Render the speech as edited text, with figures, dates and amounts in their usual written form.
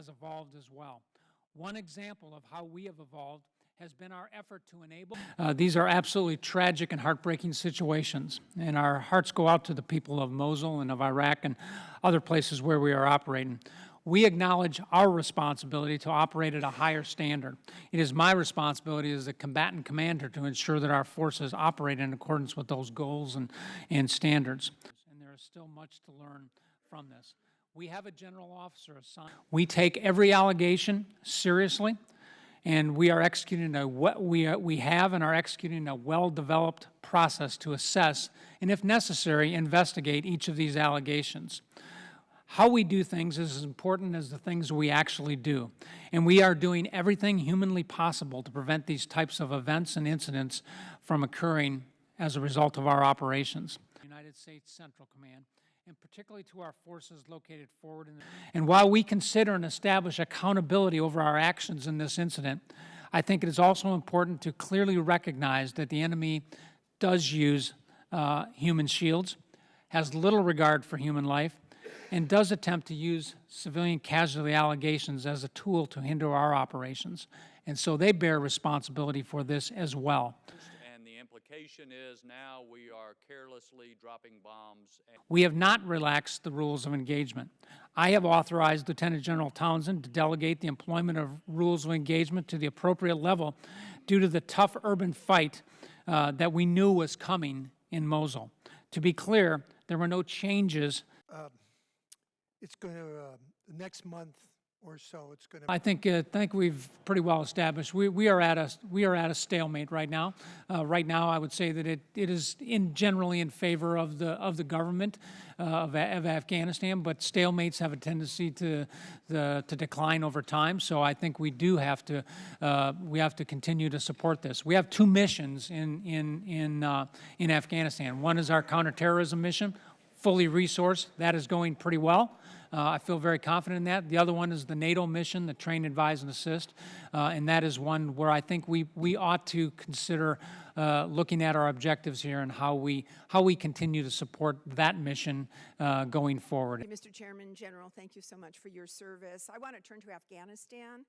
has evolved as well. One example of how we have evolved has been our effort to enable. These are absolutely tragic and heartbreaking situations, and our hearts go out to the people of Mosul and of Iraq and other places where we are operating. We acknowledge our responsibility to operate at a higher standard. It is my responsibility as a combatant commander to ensure that our forces operate in accordance with those goals and standards. And there is still much to learn from this. We have a general officer assigned. We take every allegation seriously, and we are executing we have and are executing a well-developed process to assess and, if necessary, investigate each of these allegations. How we do things is as important as the things we actually do, and we are doing everything humanly possible to prevent these types of events and incidents from occurring as a result of our operations. United States Central Command, and particularly to our forces located forward in the... And while we consider and establish accountability over our actions in this incident, I think it is also important to clearly recognize that the enemy does use human shields, has little regard for human life, and does attempt to use civilian casualty allegations as a tool to hinder our operations. And so they bear responsibility for this as well. And the implication is now we are carelessly dropping bombs. We have not relaxed the rules of engagement. I have authorized Lieutenant General Townsend to delegate the employment of rules of engagement to the appropriate level due to the tough urban fight that we knew was coming in Mosul. To be clear, there were no changes. It's going to, next month or so, it's going to... I think we've pretty well established. We are at a stalemate right now. Right now, I would say that it is generally in favor of the government of Afghanistan, but stalemates have a tendency to decline over time. So I think we do have to continue to support this. We have two missions in Afghanistan. One is our counterterrorism mission, fully resourced. That is going pretty well. I feel very confident in that. The other one is the NATO mission, the train, advise, and assist, and that is one where I think we ought to consider looking at our objectives here and how we continue to support that mission going forward. Mr. Chairman, General, thank you so much for your service. I want to turn to Afghanistan.